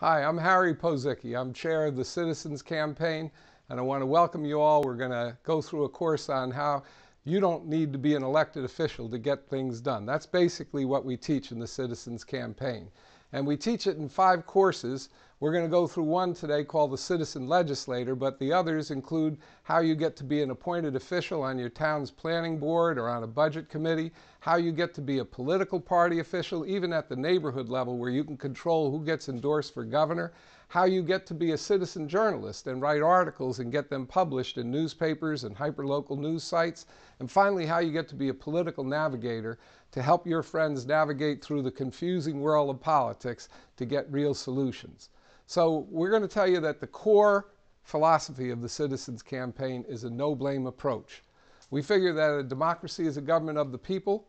Hi, I'm Harry Pozicki. I'm chair of the Citizens Campaign, and I want to welcome you all. We're going to go through a course on how you don't need to be an elected official to get things done. That's basically what we teach in the Citizens Campaign. And we teach it in 5 courses. We're going to go through one today called the Citizen Legislator, but the others include how you get to be an appointed official on your town's planning board or on a budget committee, how you get to be a political party official, even at the neighborhood level where you can control who gets endorsed for governor, how you get to be a citizen journalist and write articles and get them published in newspapers and hyperlocal news sites, and finally how you get to be a political navigator to help your friends navigate through the confusing world of politics to get real solutions. So we're going to tell you that the core philosophy of the Citizens Campaign is a no-blame approach. We figure that a democracy is a government of the people,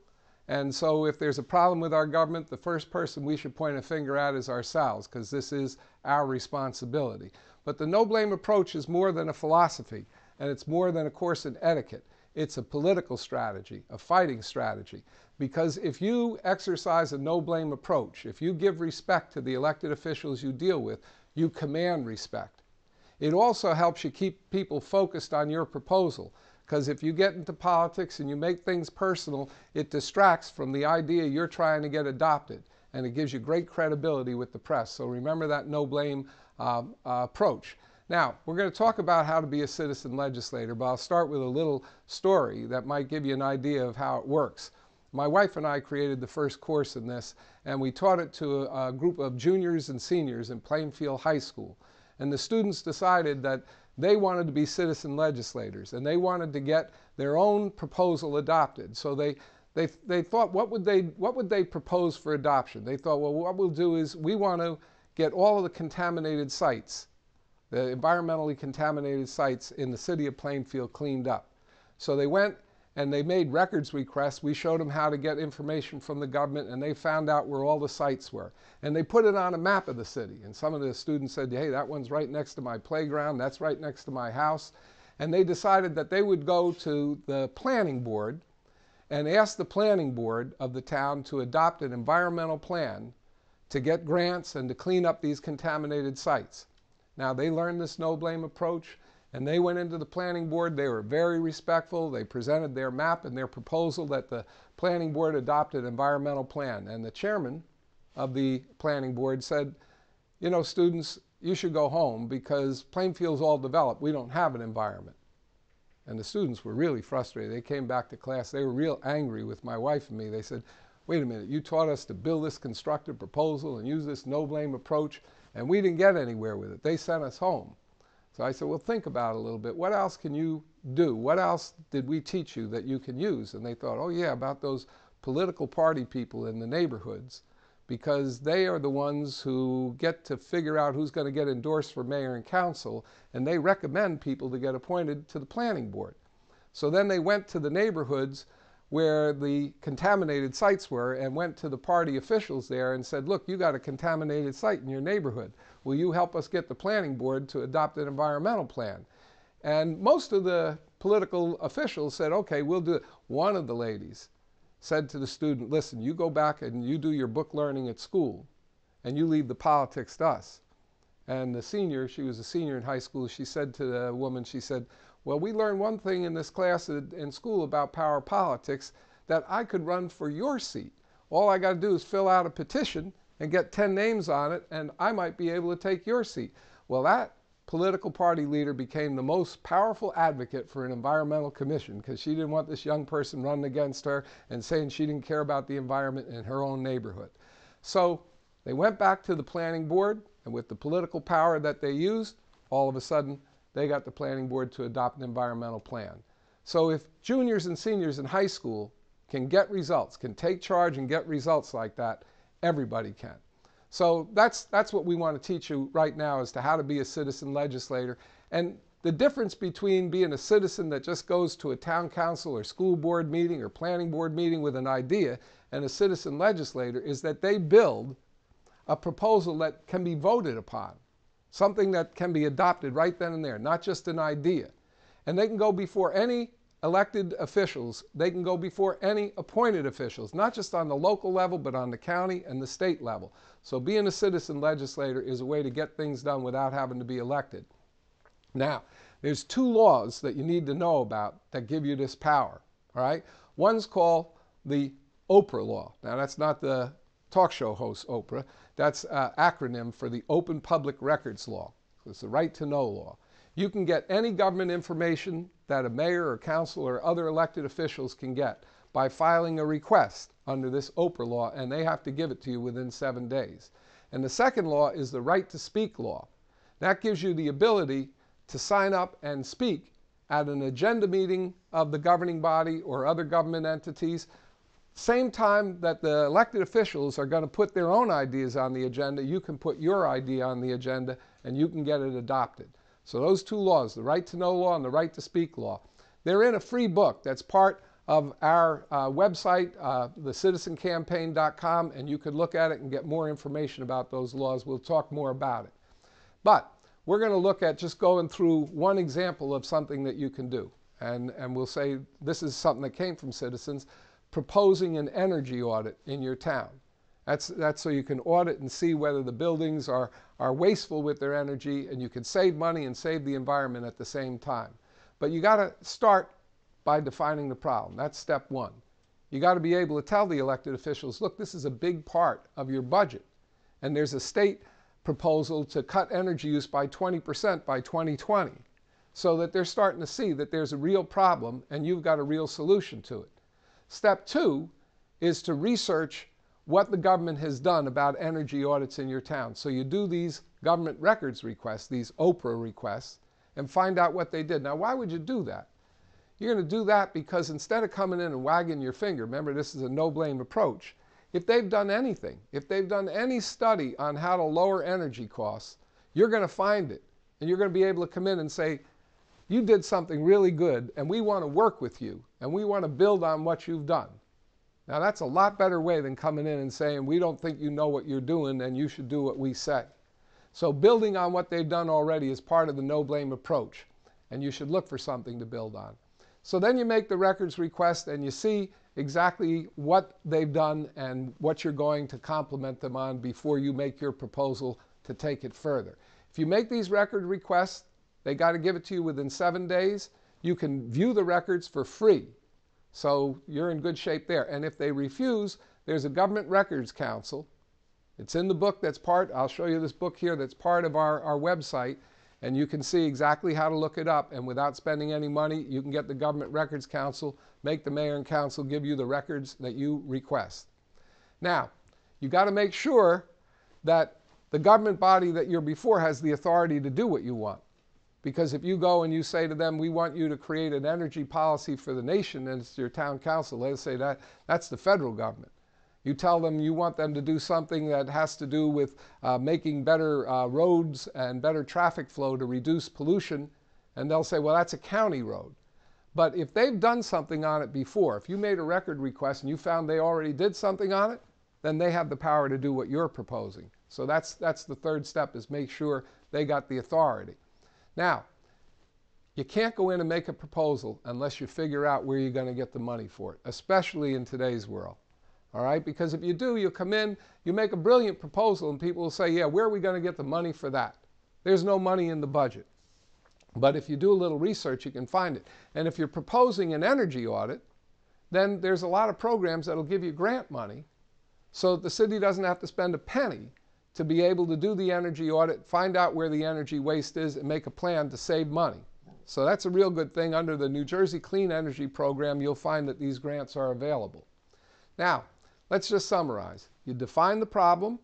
and so if there's a problem with our government, the first person we should point a finger at is ourselves, because this is our responsibility. But the no-blame approach is more than a philosophy, and it's more than a course in etiquette. It's a political strategy, a fighting strategy. Because if you exercise a no-blame approach, if you give respect to the elected officials you deal with, you command respect. It also helps you keep people focused on your proposal. Because if you get into politics and you make things personal, it distracts from the idea you're trying to get adopted. And it gives you great credibility with the press. So remember that no-blame approach. Now, we're going to talk about how to be a citizen legislator, but I'll start with a little story that might give you an idea of how it works. My wife and I created the first course in this, and we taught it to a group of juniors and seniors in Plainfield High School. And the students decided that they wanted to be citizen legislators, and they wanted to get their own proposal adopted. So they thought, what would they propose for adoption? They thought, well, what we'll do is we want to get all of the contaminated sites, the environmentally contaminated sites in the city of Plainfield cleaned up. So they went and they made records requests. We showed them how to get information from the government, and they found out where all the sites were. And they put it on a map of the city. And some of the students said, hey, that one's right next to my playground, that's right next to my house. And they decided that they would go to the planning board and ask the planning board of the town to adopt an environmental plan to get grants and to clean up these contaminated sites. Now, they learned this no-blame approach, and they went into the planning board. They were very respectful. They presented their map and their proposal that the planning board adopted an environmental plan. And the chairman of the planning board said, you know, students, you should go home because Plainfield's all developed. We don't have an environment. And the students were really frustrated. They came back to class. They were real angry with my wife and me. They said, wait a minute, you taught us to build this constructive proposal and use this no-blame approach, and we didn't get anywhere with it. They sent us home. So I said, well, think about it a little bit. What else can you do? What else did we teach you that you can use? And they thought, oh, yeah, about those political party people in the neighborhoods, because they are the ones who get to figure out who's going to get endorsed for mayor and council, and they recommend people to get appointed to the planning board. So then they went to the neighborhoods where the contaminated sites were and went to the party officials there and said, look, you got a contaminated site in your neighborhood. Will you help us get the planning board to adopt an environmental plan? And most of the political officials said, okay, we'll do it. One of the ladies said to the student, listen, you go back and you do your book learning at school and you leave the politics to us. And the senior, she was a senior in high school, she said to the woman, she said, well, we learned one thing in this class in school about power politics, that I could run for your seat. All I got to do is fill out a petition and get 10 names on it, and I might be able to take your seat. Well, that political party leader became the most powerful advocate for an environmental commission because she didn't want this young person running against her and saying she didn't care about the environment in her own neighborhood. So they went back to the planning board, and with the political power that they used, all of a sudden, they got the planning board to adopt an environmental plan. So if juniors and seniors in high school can get results, can take charge and get results like that, everybody can. So that's what we want to teach you right now as to how to be a citizen legislator. And the difference between being a citizen that just goes to a town council or school board meeting or planning board meeting with an idea and a citizen legislator is that they build a proposal that can be voted upon. Something that can be adopted right then and there, not just an idea. And they can go before any elected officials, they can go before any appointed officials, not just on the local level, but on the county and the state level. So being a citizen legislator is a way to get things done without having to be elected. Now, there's two laws that you need to know about that give you this power, all right? One's called the Oprah law. Now, that's not the talk show host Oprah. That's an acronym for the Open Public Records Law. It's the right to know law. You can get any government information that a mayor or council or other elected officials can get by filing a request under this Oprah law, and they have to give it to you within 7 days. And the second law is the right to speak law. That gives you the ability to sign up and speak at an agenda meeting of the governing body or other government entities. Same time that the elected officials are going to put their own ideas on the agenda, you can put your idea on the agenda and you can get it adopted. So those two laws, the right to know law and the right to speak law, they're in a free book that's part of our website, thecitizencampaign.com, and you could look at it and get more information about those laws. We'll talk more about it. But we're going to look at just going through one example of something that you can do. And we'll say this is something that came from citizens, proposing an energy audit in your town. That's so you can audit and see whether the buildings are wasteful with their energy, and you can save money and save the environment at the same time. But you got to start by defining the problem. That's step one. You got to be able to tell the elected officials, look, this is a big part of your budget. And there's a state proposal to cut energy use by 20% by 2020, so that they're starting to see that there's a real problem and you've got a real solution to it. Step two is to research what the government has done about energy audits in your town. So you do these government records requests, these Oprah requests, and find out what they did. Now, why would you do that? You're going to do that because instead of coming in and wagging your finger, remember this is a no-blame approach, if they've done anything, if they've done any study on how to lower energy costs, you're going to find it. And you're going to be able to come in and say, you did something really good, and we want to work with you, and we want to build on what you've done. Now, that's a lot better way than coming in and saying, we don't think you know what you're doing, and you should do what we say. So building on what they've done already is part of the no-blame approach, and you should look for something to build on. So then you make the records request, and you see exactly what they've done and what you're going to compliment them on before you make your proposal to take it further. If you make these record requests, they got to give it to you within 7 days. You can view the records for free. So you're in good shape there. And if they refuse, there's a Government Records Council. It's in the book that's part, I'll show you this book here, that's part of our website. And you can see exactly how to look it up. And without spending any money, you can get the Government Records Council, make the mayor and council give you the records that you request. Now, you got to make sure that the government body that you're before has the authority to do what you want. Because if you go and you say to them, we want you to create an energy policy for the nation, and it's your town council, let's say that's the federal government. You tell them you want them to do something that has to do with making better roads and better traffic flow to reduce pollution, and they'll say, well, that's a county road. But if they've done something on it before, if you made a record request and you found they already did something on it, then they have the power to do what you're proposing. So that's the third step, is make sure they got the authority. Now, you can't go in and make a proposal unless you figure out where you're going to get the money for it, especially in today's world. All right? Because if you do, you'll come in, you make a brilliant proposal, and people will say, yeah, where are we going to get the money for that? There's no money in the budget. But if you do a little research, you can find it. And if you're proposing an energy audit, then there's a lot of programs that'll give you grant money so that the city doesn't have to spend a penny to be able to do the energy audit, find out where the energy waste is, and make a plan to save money. So that's a real good thing. Under the New Jersey Clean Energy Program, you'll find that these grants are available. Now, let's just summarize. You define the problem,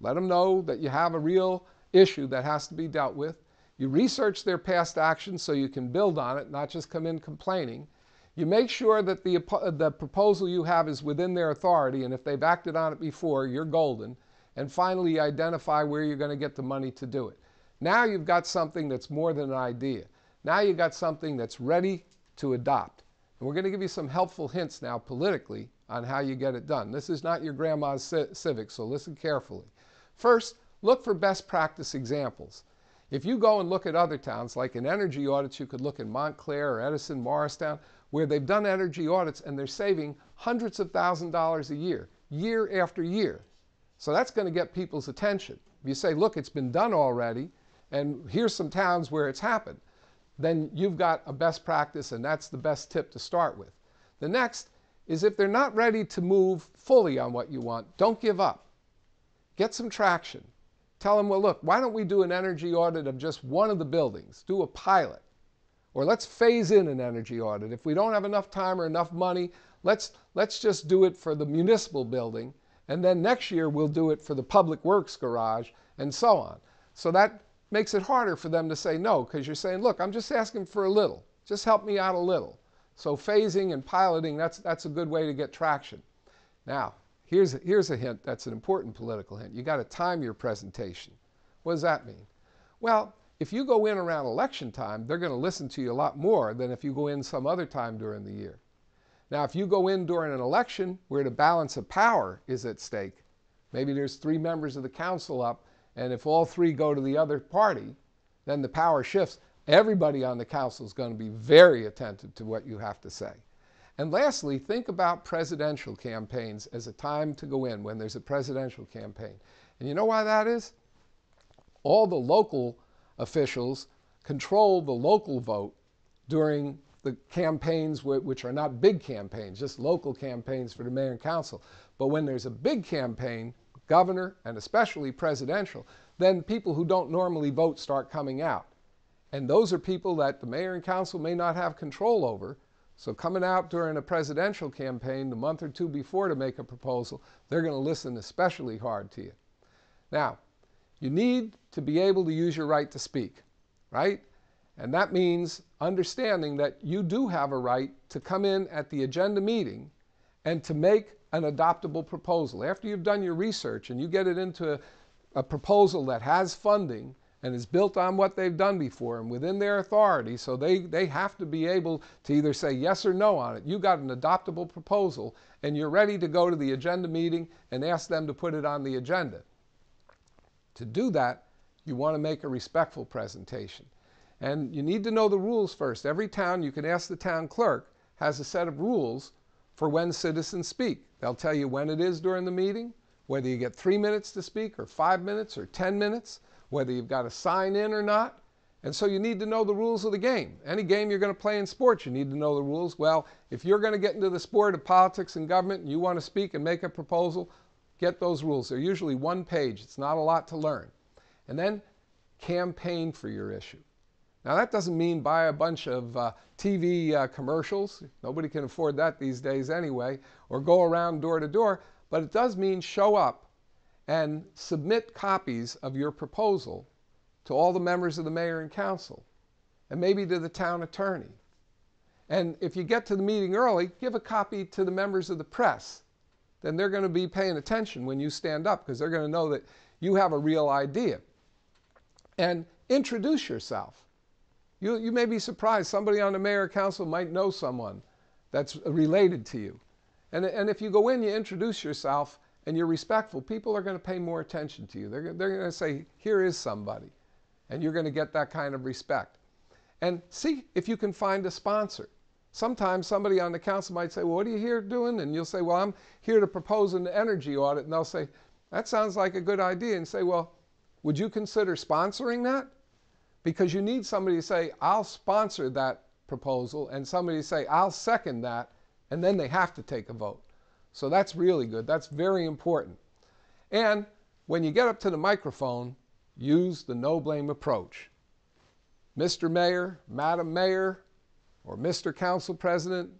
let them know that you have a real issue that has to be dealt with. You research their past actions so you can build on it, not just come in complaining. You make sure that the proposal you have is within their authority, and if they've acted on it before, you're golden. And finally, identify where you're going to get the money to do it. Now you've got something that's more than an idea. Now you've got something that's ready to adopt. And we're going to give you some helpful hints now politically on how you get it done. This is not your grandma's civic, so listen carefully. First, look for best practice examples. If you go and look at other towns, like in energy audits, you could look in Montclair or Edison, Morristown. where they've done energy audits and they're saving hundreds of thousands of dollars a year, year after year. So that's going to get people's attention. If you say, look, it's been done already, and here's some towns where it's happened, then you've got a best practice, and that's the best tip to start with. The next is if they're not ready to move fully on what you want, don't give up. Get some traction. Tell them, well, look, why don't we do an energy audit of just one of the buildings? Do a pilot. Or let's phase in an energy audit. If we don't have enough time or enough money, let's just do it for the municipal building, and then next year we'll do it for the public works garage, and so on. So that makes it harder for them to say no, because you're saying, look, I'm just asking for a little. Just help me out a little. So phasing and piloting, that's a good way to get traction. Now, here's a hint that's an important political hint. You got to time your presentation. What does that mean? Well, if you go in around election time, they're going to listen to you a lot more than if you go in some other time during the year. Now, if you go in during an election where the balance of power is at stake, maybe there's 3 members of the council up, and if all 3 go to the other party, then the power shifts. Everybody on the council is going to be very attentive to what you have to say. And lastly, think about presidential campaigns as a time to go in when there's a presidential campaign. And you know why that is? All the local officials control the local vote during the campaigns, which are not big campaigns, just local campaigns for the mayor and council. But when there's a big campaign, governor and especially presidential, then people who don't normally vote start coming out. And those are people that the mayor and council may not have control over. So coming out during a presidential campaign the month or 2 before to make a proposal, they're going to listen especially hard to you. Now, you need to be able to use your right to speak, right? And that means understanding that you do have a right to come in at the agenda meeting and to make an adoptable proposal. After you've done your research and you get it into a proposal that has funding and is built on what they've done before and within their authority, so they have to be able to either say yes or no on it. You got an adoptable proposal and you're ready to go to the agenda meeting and ask them to put it on the agenda. To do that, you want to make a respectful presentation. And you need to know the rules first. Every town, you can ask the town clerk, has a set of rules for when citizens speak. They'll tell you when it is during the meeting, whether you get 3 minutes to speak or 5 minutes or 10 minutes, whether you've got to sign in or not. And so you need to know the rules of the game. Any game you're going to play in sports, you need to know the rules. Well, if you're going to get into the sport of politics and government and you want to speak and make a proposal, get those rules. They're usually 1 page. It's not a lot to learn. And then campaign for your issue. Now that doesn't mean buy a bunch of TV commercials. Nobody can afford that these days anyway, or go around door to door, but it does mean show up and submit copies of your proposal to all the members of the mayor and council, and maybe to the town attorney. And if you get to the meeting early, give a copy to the members of the press. Then they're going to be paying attention when you stand up because they're going to know that you have a real idea. And introduce yourself. You may be surprised. Somebody on the mayor or council might know someone that's related to you. And if you go in, you introduce yourself, and you're respectful, people are going to pay more attention to you. They're going to say, here is somebody. And you're going to get that kind of respect. And see if you can find a sponsor. Sometimes somebody on the council might say, well, what are you here doing? And you'll say, well, I'm here to propose an energy audit. And they'll say, that sounds like a good idea. And say, well, would you consider sponsoring that? Because you need somebody to say, I'll sponsor that proposal, and somebody to say, I'll second that, and then they have to take a vote. So that's really good. That's very important. And when you get up to the microphone, use the no-blame approach. Mr. Mayor, Madam Mayor, or Mr. Council President,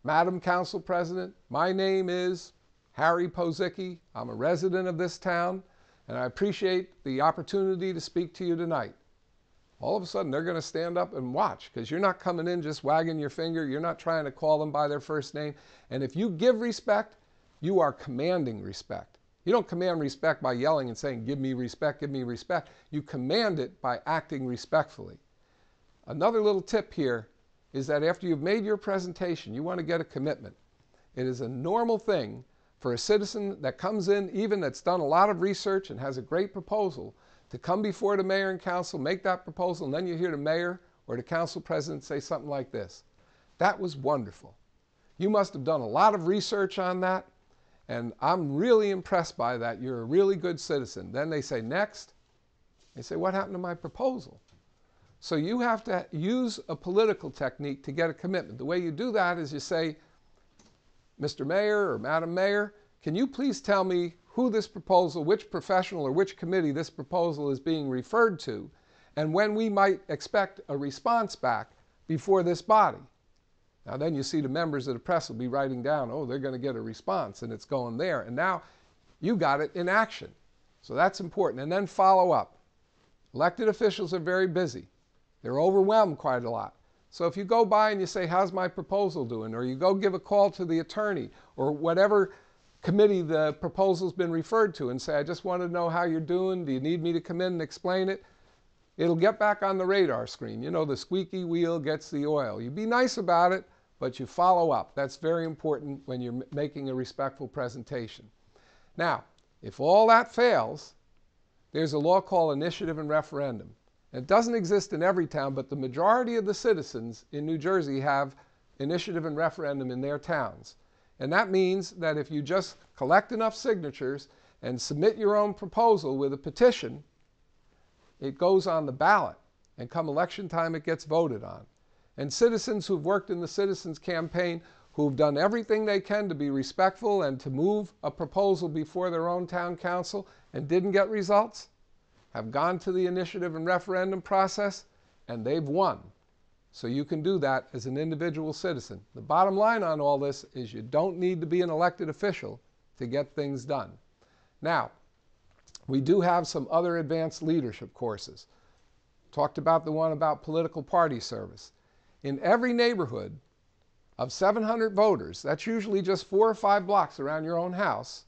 Madam Council President, my name is Harry Pozicki. I'm a resident of this town, and I appreciate the opportunity to speak to you tonight. All of a sudden, they're going to stand up and watch, because you're not coming in just wagging your finger. You're not trying to call them by their first name. And if you give respect, you are commanding respect. You don't command respect by yelling and saying, give me respect, give me respect. You command it by acting respectfully. Another little tip here is that after you've made your presentation, you want to get a commitment. It is a normal thing for a citizen that comes in, even that's done a lot of research and has a great proposal, to come before the mayor and council, make that proposal, and then you hear the mayor or the council president say something like this. That was wonderful. You must have done a lot of research on that, and I'm really impressed by that. You're a really good citizen. Then they say, next. They say, what happened to my proposal? So you have to use a political technique to get a commitment. The way you do that is you say, Mr. Mayor or Madam Mayor, can you please tell me who this proposal, which professional or which committee this proposal is being referred to, and when we might expect a response back before this body? Now then you see the members of the press will be writing down, oh, they're going to get a response, and it's going there. And now you got it in action. So that's important. And then follow up. Elected officials are very busy. They're overwhelmed quite a lot. So if you go by and you say, how's my proposal doing? Or you go give a call to the attorney or whatever committee the proposal's been referred to and say, I just want to know how you're doing. Do you need me to come in and explain it? It'll get back on the radar screen. You know, the squeaky wheel gets the oil. You be nice about it, but you follow up. That's very important when you're making a respectful presentation. Now, if all that fails, there's a law called initiative and referendum. It doesn't exist in every town, but the majority of the citizens in New Jersey have initiative and referendum in their towns. And that means that if you just collect enough signatures and submit your own proposal with a petition, it goes on the ballot. And come election time, it gets voted on. And citizens who've worked in the citizens campaign, who've done everything they can to be respectful and to move a proposal before their own town council and didn't get results, have gone to the initiative and referendum process, and they've won. So you can do that as an individual citizen. The bottom line on all this is you don't need to be an elected official to get things done. Now, we do have some other advanced leadership courses. Talked about the one about political party service. In every neighborhood of 700 voters, that's usually just 4 or 5 blocks around your own house,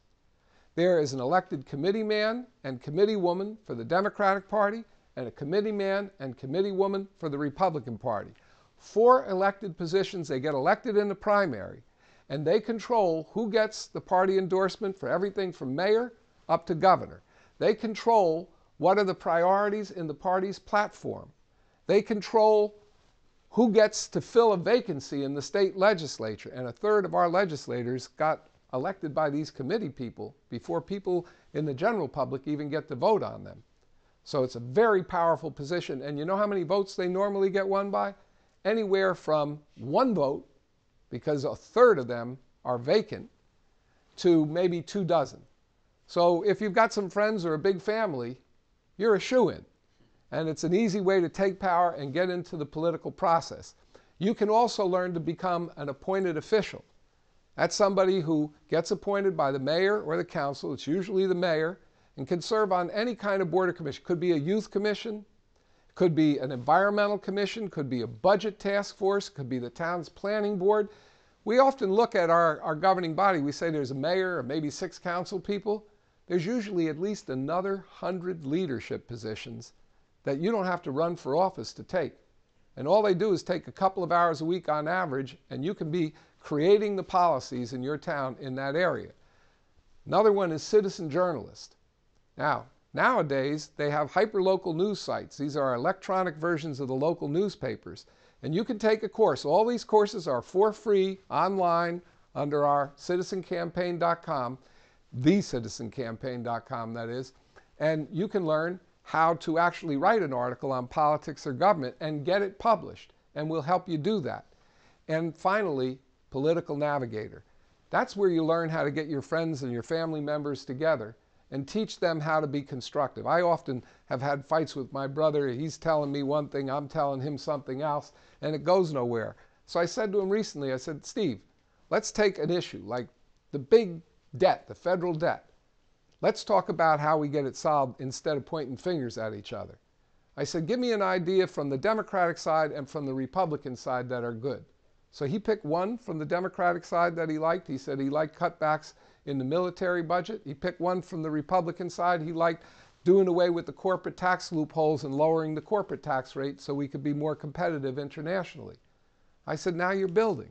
there is an elected committee man and committee woman for the Democratic Party and a committee man and committee woman for the Republican Party. 4 elected positions. They get elected in the primary, and they control who gets the party endorsement for everything from mayor up to governor. They control what are the priorities in the party's platform. They control who gets to fill a vacancy in the state legislature, and 1/3 of our legislators got elected by these committee people before people in the general public even get to vote on them. So it's a very powerful position, and you know how many votes they normally get won by? Anywhere from 1 vote, because 1/3 of them are vacant, to maybe 2 dozen. So if you've got some friends or a big family, you're a shoo-in. And it's an easy way to take power and get into the political process. You can also learn to become an appointed official. That's somebody who gets appointed by the mayor or the council, it's usually the mayor, and can serve on any kind of board or commission. Could be a youth commission, could be an environmental commission, could be a budget task force, could be the town's planning board. We often look at our governing body, we say there's a mayor or maybe 6 council people. There's usually at least another 100 leadership positions that you don't have to run for office to take. And all they do is take a couple of hours a week on average, and you can be creating the policies in your town in that area. Another one is citizen journalist. Now, nowadays, they have hyperlocal news sites. These are electronic versions of the local newspapers. And you can take a course. All these courses are for free online under our citizencampaign.com, thecitizencampaign.com that is, and you can learn how to actually write an article on politics or government and get it published, and we'll help you do that. And finally, Political Navigator. That's where you learn how to get your friends and your family members together and teach them how to be constructive. I often have had fights with my brother. He's telling me one thing, I'm telling him something else, and it goes nowhere. So I said to him recently, I said, Steve, let's take an issue like the big debt, the federal debt. Let's talk about how we get it solved instead of pointing fingers at each other. I said, give me an idea from the Democratic side and from the Republican side that are good. So he picked one from the Democratic side that he liked. He said he liked cutbacks in the military budget. He picked one from the Republican side. He liked doing away with the corporate tax loopholes and lowering the corporate tax rate so we could be more competitive internationally. I said, now you're building.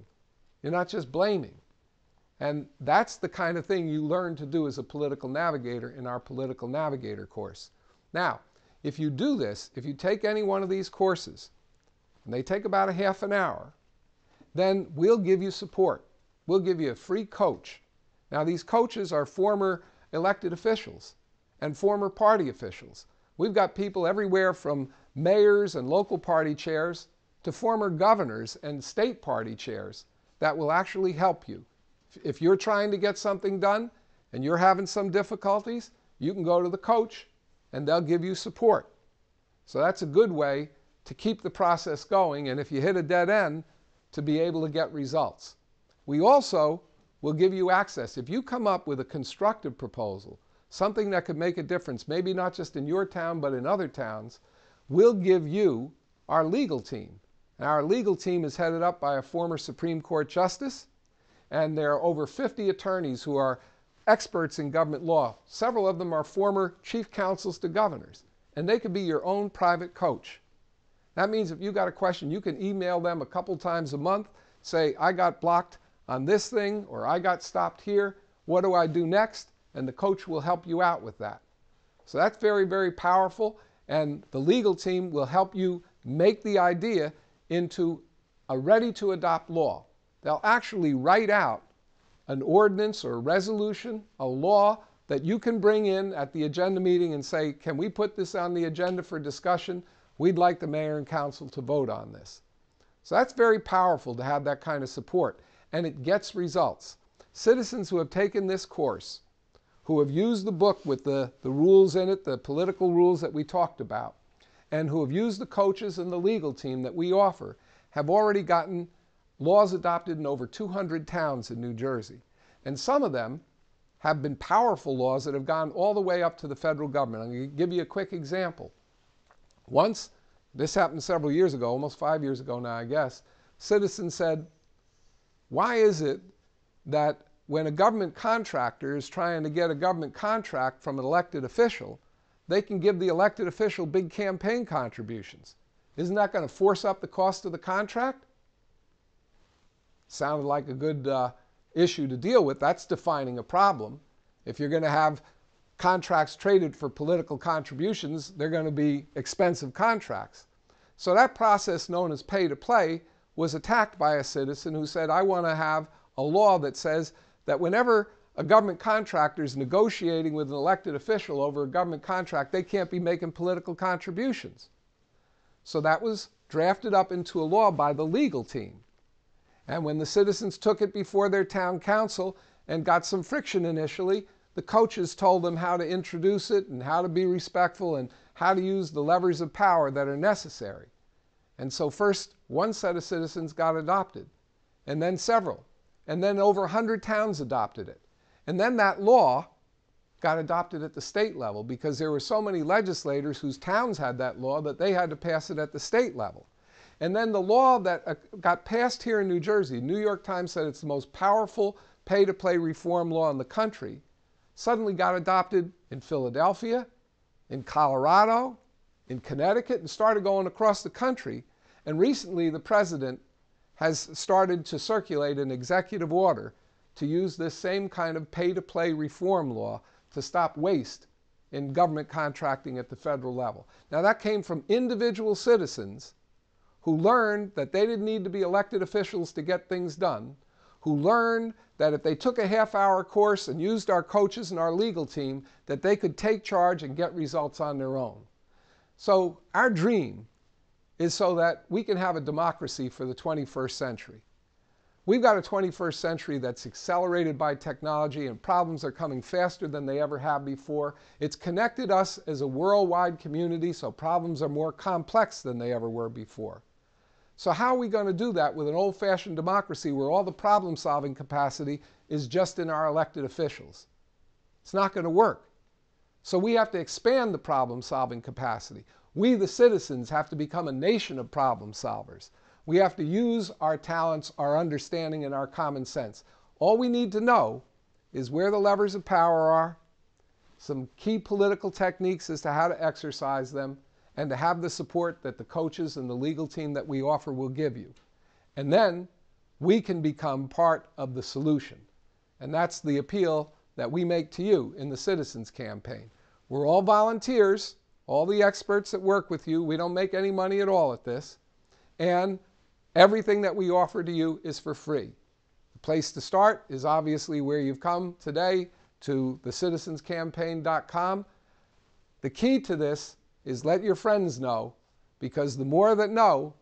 You're not just blaming. And that's the kind of thing you learn to do as a political navigator in our Political Navigator course. Now, if you do this, if you take any one of these courses, and they take about a half an hour, then we'll give you support. We'll give you a free coach. Now, these coaches are former elected officials and former party officials. We've got people everywhere from mayors and local party chairs to former governors and state party chairs that will actually help you. If you're trying to get something done and you're having some difficulties, you can go to the coach and they'll give you support. So that's a good way to keep the process going, and if you hit a dead end, to be able to get results. We also will give you access. If you come up with a constructive proposal, something that could make a difference, maybe not just in your town, but in other towns, we'll give you our legal team. And our legal team is headed up by a former Supreme Court Justice, and there are over 50 attorneys who are experts in government law. Several of them are former chief counsels to governors, and they could be your own private coach. That means if you got a question, you can email them a couple times a month, say, I got blocked on this thing, or I got stopped here, what do I do next? And the coach will help you out with that. So that's very, very powerful, and the legal team will help you make the idea into a ready-to-adopt law. They'll actually write out an ordinance or a resolution, a law that you can bring in at the agenda meeting and say, can we put this on the agenda for discussion? We'd like the mayor and council to vote on this. So that's very powerful to have that kind of support, and it gets results. Citizens who have taken this course, who have used the book with the rules in it, the political rules that we talked about, and who have used the coaches and the legal team that we offer, have already gotten laws adopted in over 200 towns in New Jersey. And some of them have been powerful laws that have gone all the way up to the federal government. I'm going to give you a quick example. Once, this happened several years ago, almost 5 years ago now, I guess, citizens said, why is it that when a government contractor is trying to get a government contract from an elected official, they can give the elected official big campaign contributions? Isn't that going to force up the cost of the contract? Sounded like a good issue to deal with. That's defining a problem. If you're going to have contracts traded for political contributions, they're going to be expensive contracts. So that process known as pay-to-play was attacked by a citizen who said, I want to have a law that says that whenever a government contractor is negotiating with an elected official over a government contract, they can't be making political contributions. So that was drafted up into a law by the legal team. And when the citizens took it before their town council and got some friction initially, the coaches told them how to introduce it and how to be respectful and how to use the levers of power that are necessary. And so first, one set of citizens got adopted, and then several, and then over 100 towns adopted it. And then that law got adopted at the state level because there were so many legislators whose towns had that law that they had to pass it at the state level. And then the law that got passed here in New Jersey, New York Times said it's the most powerful pay-to-play reform law in the country, suddenly got adopted in Philadelphia, in Colorado, in Connecticut, and started going across the country. And recently the president has started to circulate an executive order to use this same kind of pay-to-play reform law to stop waste in government contracting at the federal level. Now that came from individual citizens who learned that they didn't need to be elected officials to get things done, who learned that if they took a half-hour course and used our coaches and our legal team, that they could take charge and get results on their own. So our dream is so that we can have a democracy for the 21st century. We've got a 21st century that's accelerated by technology, and problems are coming faster than they ever have before. It's connected us as a worldwide community, so problems are more complex than they ever were before. So how are we going to do that with an old-fashioned democracy where all the problem-solving capacity is just in our elected officials? It's not going to work. So we have to expand the problem-solving capacity. We, the citizens, have to become a nation of problem solvers. We have to use our talents, our understanding, and our common sense. All we need to know is where the levers of power are, some key political techniques as to how to exercise them, and to have the support that the coaches and the legal team that we offer will give you. And then we can become part of the solution. And that's the appeal that we make to you in the Citizens Campaign. We're all volunteers, all the experts that work with you. We don't make any money at all at this. And Everything that we offer to you is for free. The place to start is obviously where you've come today, to thecitizenscampaign.com. The key to this is let your friends know, because the more that know,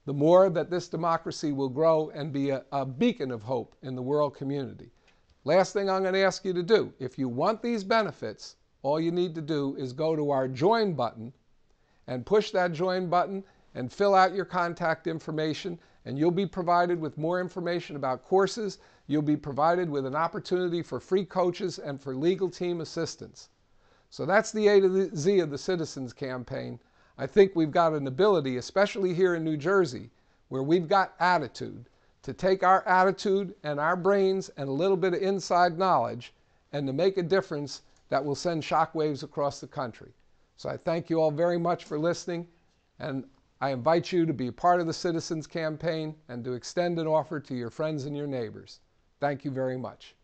the more that this democracy will grow and be a beacon of hope in the world community. Last thing I'm going to ask you to do, if you want these benefits, all you need to do is go to our Join button and push that Join button and fill out your contact information, and you'll be provided with more information about courses. You'll be provided with an opportunity for free coaches and for legal team assistance. So that's the A to the Z of the Citizens Campaign. I think we've got an ability, especially here in New Jersey, where we've got attitude, to take our attitude and our brains and a little bit of inside knowledge and to make a difference that will send shockwaves across the country. So I thank you all very much for listening, and I invite you to be a part of the Citizens Campaign and to extend an offer to your friends and your neighbors. Thank you very much.